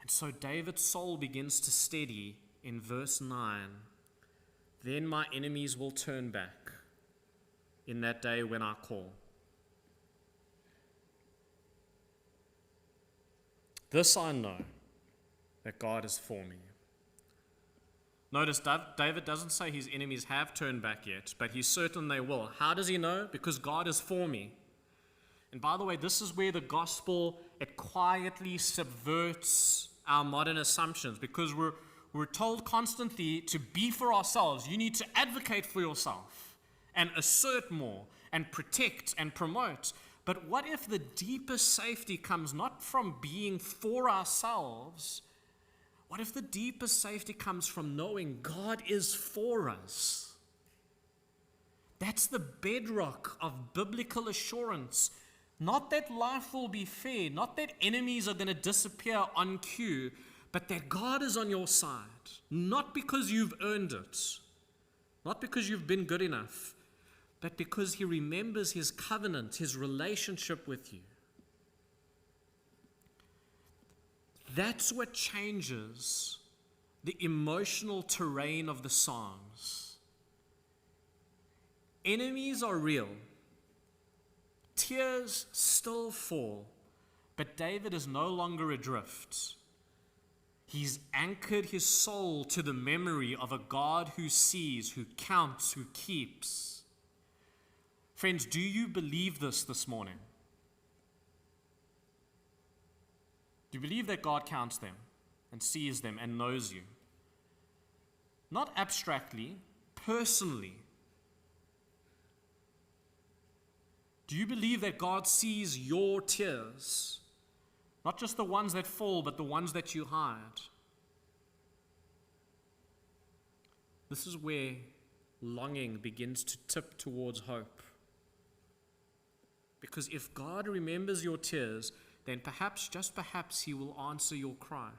And so David's soul begins to steady in verse 9. Then my enemies will turn back in that day when I call. This I know, that God is for me. Notice David doesn't say his enemies have turned back yet, but he's certain they will. How does he know? Because God is for me. And by the way, this is where the gospel, it quietly subverts our modern assumptions, because we're told constantly to be for ourselves. You need to advocate for yourself and assert more and protect and promote. But what if the deepest safety comes not from being for ourselves? What if the deepest safety comes from knowing God is for us? That's the bedrock of biblical assurance. Not that life will be fair, not that enemies are going to disappear on cue, but that God is on your side. Not because you've earned it, not because you've been good enough, but because He remembers His covenant, His relationship with you. That's what changes the emotional terrain of the Psalms. Enemies are real. Tears still fall, but David is no longer adrift. He's anchored his soul to the memory of a God who sees, who counts, who keeps. Friends, do you believe this morning? Do you believe that God counts them and sees them and knows you? Not abstractly, personally. Do you believe that God sees your tears? Not just the ones that fall, but the ones that you hide. This is where longing begins to tip towards hope. Because if God remembers your tears, then perhaps, just perhaps, He will answer your cry.